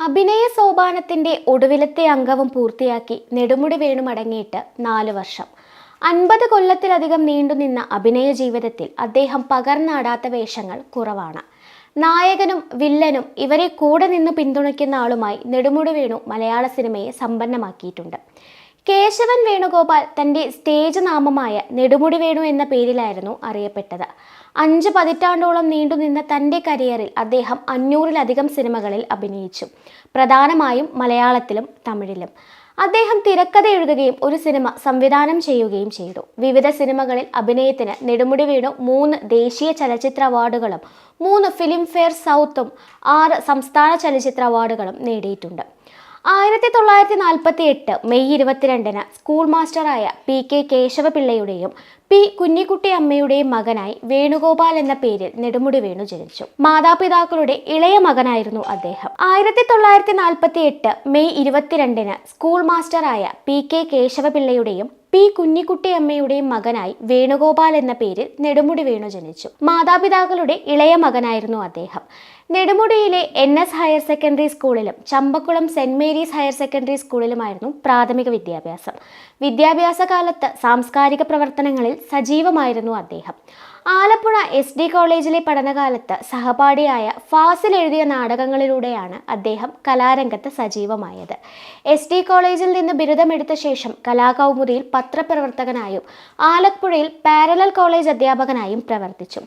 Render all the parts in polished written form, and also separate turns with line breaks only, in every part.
അഭിനയ സോപാനത്തിന്റെ ഒടുവിലത്തെ അംഗവും പൂർത്തിയാക്കി നെടുമുടി വേണു മടങ്ങിയിട്ട് 4 വർഷം. 50 കൊല്ലത്തിലധികം നീണ്ടുനിന്ന അഭിനയ ജീവിതത്തിൽ അദ്ദേഹം പകർന്നാടാത്ത വേഷങ്ങൾ കുറവാണ്. നായകനും വില്ലനും ഇവരെ കൂടെ നിന്ന് പിന്തുണയ്ക്കുന്ന ആളുമായി നെടുമുടി വേണു മലയാള സിനിമയെ സമ്പന്നമാക്കിയിട്ടുണ്ട്. കേശവൻ വേണുഗോപാൽ തൻ്റെ സ്റ്റേജ് നാമമായ നെടുമുടി വേണു എന്ന പേരിലായിരുന്നു അറിയപ്പെട്ടത്. 5 പതിറ്റാണ്ടോളം നീണ്ടുനിന്ന തൻ്റെ കരിയറിൽ അദ്ദേഹം 500-ലധികം സിനിമകളിൽ അഭിനയിച്ചു, പ്രധാനമായും മലയാളത്തിലും തമിഴിലും. അദ്ദേഹം തിരക്കഥ എഴുതുകയും ഒരു സിനിമ സംവിധാനം ചെയ്യുകയും ചെയ്തു. വിവിധ സിനിമകളിൽ അഭിനയത്തിന് നെടുമുടി വേണു 3 ദേശീയ ചലച്ചിത്ര അവാർഡുകളും 3 ഫിലിം ഫെയർ സൗത്തും 6 സംസ്ഥാന ചലച്ചിത്ര അവാർഡുകളും നേടിയിട്ടുണ്ട്. 1948 മെയ് 22-ന് സ്കൂൾ മാസ്റ്ററായ PK കേശവപിള്ളയുടെയും P കുഞ്ഞിക്കുട്ടി അമ്മയുടെയും മകനായി വേണുഗോപാൽ എന്ന പേരിൽ നെടുമുടി വേണു ജനിച്ചു. മാതാപിതാക്കളുടെ ഇളയ മകനായിരുന്നു അദ്ദേഹം. 1948 മെയ് 22-ന് സ്കൂൾ മാസ്റ്ററായ PK കേശവപിള്ളയുടെയും P കുഞ്ഞിക്കുട്ടി അമ്മയുടെയും മകനായി വേണുഗോപാൽ എന്ന പേരിൽ നെടുമുടി വേണു ജനിച്ചു. മാതാപിതാക്കളുടെ ഇളയ മകനായിരുന്നു അദ്ദേഹം. നെടുമുടിയിലെ NS ഹയർ സെക്കൻഡറി സ്കൂളിലും Champakulam Saint Mary's higher secondary സ്കൂളിലുമായിരുന്നു പ്രാഥമിക വിദ്യാഭ്യാസം. വിദ്യാഭ്യാസ കാലത്ത് സാംസ്കാരിക പ്രവർത്തനങ്ങളിൽ സജീവമായിരുന്നു അദ്ദേഹം. ആലപ്പുഴ SD കോളേജിലെ പഠനകാലത്ത് സഹപാഠിയായ ഫാസിൽ എഴുതിയ നാടകങ്ങളിലൂടെയാണ് അദ്ദേഹം കലാരംഗത്ത് സജീവമായത്. SD കോളേജിൽ നിന്ന് ബിരുദമെടുത്ത ശേഷം കലാകൗമുദിയിൽ പത്രപ്രവർത്തകനായും ആലപ്പുഴയിൽ പാരലൽ കോളേജ് അധ്യാപകനായും പ്രവർത്തിച്ചു.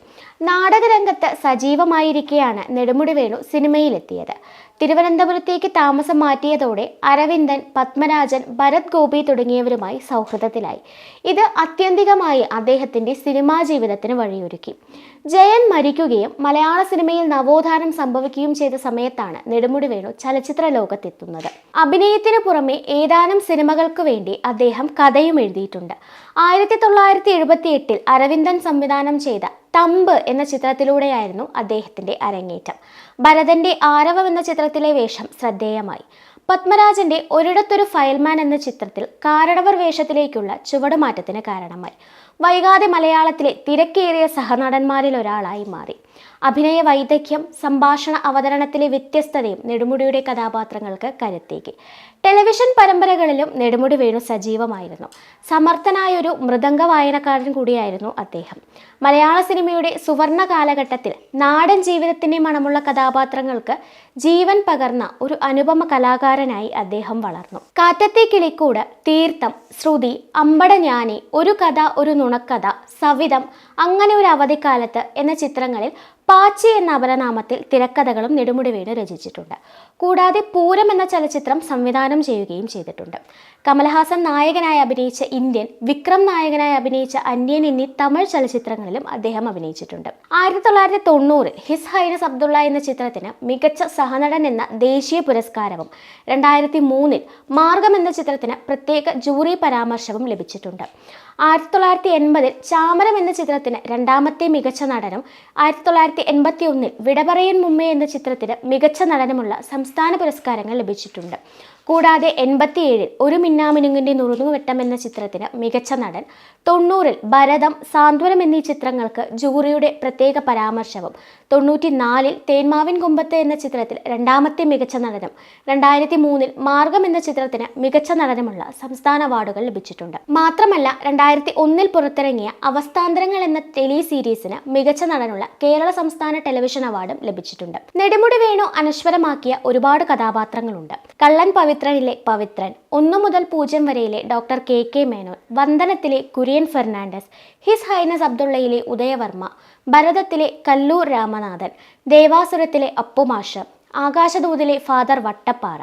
നാടകരംഗത്ത് സജീവമായിരിക്കെയാണ് നെടുമുടി വേണു സിനിമയിലെത്തിയത്. തിരുവനന്തപുരത്തേക്ക് താമസം മാറ്റിയതോടെ അരവിന്ദൻ, പത്മരാജൻ, ഭരത് ഗോപി തുടങ്ങിയവരുമായി സൗഹൃദത്തിലായി. ഇത് ആത്യന്തികമായി അദ്ദേഹത്തിന്റെ സിനിമാ ജീവിതത്തിന് വഴിയൊരുക്കി. ജയൻ മരിക്കുകയും മലയാള സിനിമയിൽ നവോത്ഥാനം സംഭവിക്കുകയും ചെയ്ത സമയത്താണ് നെടുമുടി വേണു ചലച്ചിത്ര ലോകത്തെത്തുന്നത്. അഭിനയത്തിന് പുറമെ ഏതാനും സിനിമകൾക്ക് വേണ്ടി അദ്ദേഹം കഥയും എഴുതിയിട്ടുണ്ട്. 1978 അരവിന്ദൻ സംവിധാനം ചെയ്ത തമ്പ് എന്ന ചിത്രത്തിലൂടെയായിരുന്നു അദ്ദേഹത്തിന്റെ അരങ്ങേറ്റം. ഭരതന്റെ ആരവം എന്ന ചിത്രത്തിലെ വേഷം ശ്രദ്ധേയമായി. പത്മരാജന്റെ ഒരിടത്തൊരു ഫയൽമാൻ എന്ന ചിത്രത്തിൽ കാരണവർ വേഷത്തിലേക്കുള്ള ചുവടുമാറ്റത്തിന് കാരണമായി. വൈകാതെ മലയാളത്തിലെ തിരക്കേറിയ സഹനടന്മാരിൽ ഒരാളായി മാറി. അഭിനയ വൈദഗ്ധ്യം, സംഭാഷണ അവതരണത്തിലെ വ്യത്യസ്തതയും നെടുമുടിയുടെ കഥാപാത്രങ്ങൾക്ക് കരുത്തേകി. ടെലിവിഷൻ പരമ്പരകളിലും നെടുമുടി വേണു സജീവമായിരുന്നു. സമർത്ഥനായൊരു മൃദംഗ വായനക്കാരൻ കൂടിയായിരുന്നു അദ്ദേഹം. മലയാള സിനിമയുടെ സുവർണ കാലഘട്ടത്തിൽ നാടൻ ജീവിതത്തിന്റെ മണമുള്ള കഥാപാത്രങ്ങൾക്ക് ജീവൻ പകർന്ന ഒരു അനുപമ കലാകാരനായി അദ്ദേഹം വളർന്നു. കാറ്റത്തെ കിളിക്കൂട്, തീർത്ഥം, ശ്രുതി, അമ്പടഞാനി, ഒരു കഥ ഒരു നുണക്കഥ, സവിധം, അങ്ങനെ ഒരു അവധിക്കാലത്ത് എന്ന ചിത്രങ്ങളിൽ പാച്ചി എന്ന അപരനാമത്തിൽ തിരക്കഥകളും നെടുമുടി വേണു രചിച്ചിട്ടുണ്ട്. കൂടാതെ പൂരം എന്ന ചലച്ചിത്രം സംവിധാനം ചെയ്യുകയും ചെയ്തിട്ടുണ്ട്. കമൽഹാസൻ നായകനായി അഭിനയിച്ച ഇന്ത്യൻ, വിക്രം നായകനായി അഭിനയിച്ച അന്യൻ എന്നീ തമിഴ് ചലച്ചിത്രങ്ങളിലും അദ്ദേഹം അഭിനയിച്ചിട്ടുണ്ട്. 1990 ഹിസ് ഹൈനസ് അബ്ദുള്ള എന്ന ചിത്രത്തിന് മികച്ച സഹനടൻ എന്ന ദേശീയ പുരസ്കാരവും 2003 മാർഗം എന്ന ചിത്രത്തിന് പ്രത്യേക ജൂറി പരാമർശവും ലഭിച്ചിട്ടുണ്ട്. 1980 ചാമരം എന്ന ചിത്രത്തിന് 2ാമത്തെ മികച്ച നടനും 1981 വിടപറയൻ മുമ്മേ എന്ന ചിത്രത്തിന് മികച്ച നടനുമുള്ള സംസ്ഥാന പുരസ്കാരങ്ങൾ ലഭിച്ചിട്ടുണ്ട്. കൂടാതെ 87 ഒരു മിന്നാമിനുങ്ങിന്റെ നുറുങ്ങുവെട്ടം എന്ന ചിത്രത്തിന് മികച്ച നടൻ, 90 ഭരതം, സാന്ത്വനം എന്നീ ചിത്രങ്ങൾക്ക് ജൂറിയുടെ പ്രത്യേക പരാമർശവും, 94 തേന്മാവിൻ കൊമ്പത്ത് എന്ന ചിത്രത്തിൽ 2ാമത്തെ മികച്ച നടനും 2003 മാർഗം എന്ന ചിത്രത്തിന് മികച്ച നടനുമുള്ള സംസ്ഥാന അവാർഡുകൾ ലഭിച്ചിട്ടുണ്ട്. മാത്രമല്ല 2001 പുറത്തിറങ്ങിയ അവസ്ഥാന്തരങ്ങൾ എന്ന ടെലി സീരീസിന് മികച്ച നടനുള്ള കേരള സംസ്ഥാന ടെലിവിഷൻ അവാർഡും ലഭിച്ചിട്ടുണ്ട്. നെടുമുടി വേണു അനശ്വരമാക്കിയ ഒരുപാട് കഥാപാത്രങ്ങളുണ്ട്. കള്ളൻ പവിത്രനിലെ പവിത്രൻ, 1 മുതൽ 0 വരെയിലെ ഡോക്ടർ KK മേനോൻ, വന്ദനത്തിലെ കുര്യൻ ഫെർണാണ്ടസ്, ഹിസ് ഹൈനസ് അബ്ദുള്ളയിലെ ഉദയവർമ്മ, ഭരതത്തിലെ കല്ലൂർ രാമനാഥൻ, ദേവാസുരത്തിലെ അപ്പുമാഷ്, ആകാശദൂതിലെ ഫാദർ വട്ടപ്പാറ,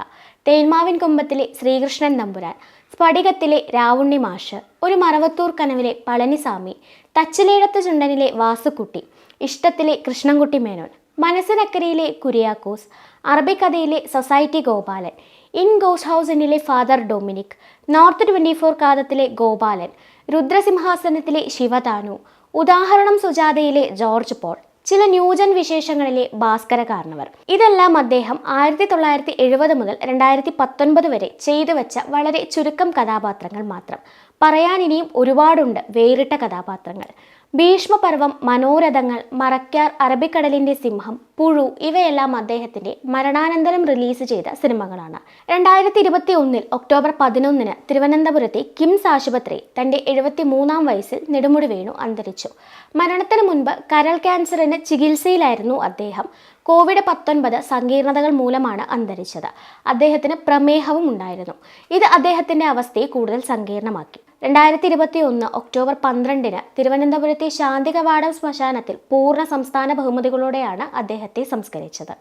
തേന്മാവിൻ കൊമ്പത്തിലെ ശ്രീകൃഷ്ണൻ നമ്പുരാൻ, സ്ഫടികത്തിലെ രാവുണ്ണി മാഷ്, ഒരു മറവത്തൂർ കനവിലെ പളനിസ്വാമി, തച്ചിലേടത്ത് ചുണ്ടനിലെ വാസുക്കുട്ടി, ഇഷ്ടത്തിലെ കൃഷ്ണൻകുട്ടി മേനോൻ, മനസ്സിനക്കരയിലെ കുര്യാക്കോസ്, അറബിക്കഥയിലെ സൊസൈറ്റി ഗോപാലൻ, ഇൻ ഗോസ്റ്റ് ഹൗസിനിലെ ഫാദർ ഡൊമിനിക്, നോർത്ത് 24 കാതത്തിലെ ഗോപാലൻ, രുദ്രസിംഹാസനത്തിലെ ശിവതാനു, ഉദാഹരണം സുജാതയിലെ ജോർജ് പോൾ, ചില ന്യൂജൻ വിശേഷങ്ങളിലെ ഭാസ്കര കാർണവർ. ഇതെല്ലാം അദ്ദേഹം 1970 മുതൽ 2019 വരെ ചെയ്തു വെച്ച വളരെ ചുരുക്കം കഥാപാത്രങ്ങൾ മാത്രം. പറയാൻ ഇനിയും ഒരുപാടുണ്ട് വേറിട്ട കഥാപാത്രങ്ങൾ. ഭീഷ്മപർവം, മനോരഥങ്ങൾ, മറക്കാർ, അറബിക്കടലിന്റെ സിംഹം, പുഴു ഇവയെല്ലാം അദ്ദേഹത്തിന്റെ മരണാനന്തരം റിലീസ് ചെയ്ത സിനിമകളാണ്. 2021 ഒക്ടോബർ 11 തിരുവനന്തപുരത്തെ കിംസ് ആശുപത്രി തന്റെ 73-ാം വയസ്സിൽ നെടുമുടി വേണു അന്തരിച്ചു. മരണത്തിന് മുൻപ് കരൾ ക്യാൻസറിന് ചികിത്സയിലായിരുന്നു അദ്ദേഹം. COVID-19 സങ്കീർണതകൾ മൂലമാണ് അന്തരിച്ചത്. അദ്ദേഹത്തിന് പ്രമേഹവും ഉണ്ടായിരുന്നു. ഇത് അദ്ദേഹത്തിന്റെ അവസ്ഥയെ കൂടുതൽ സങ്കീർണമാക്കി. 2021 ഒക്ടോബർ 12 തിരുവനന്തപുരത്തെ ശാന്തികവാടം ശ്മശാനത്തിൽ പൂർണ്ണ സംസ്ഥാന ബഹുമതികളോടെയാണ് അദ്ദേഹത്തെ സംസ്കരിച്ചത്.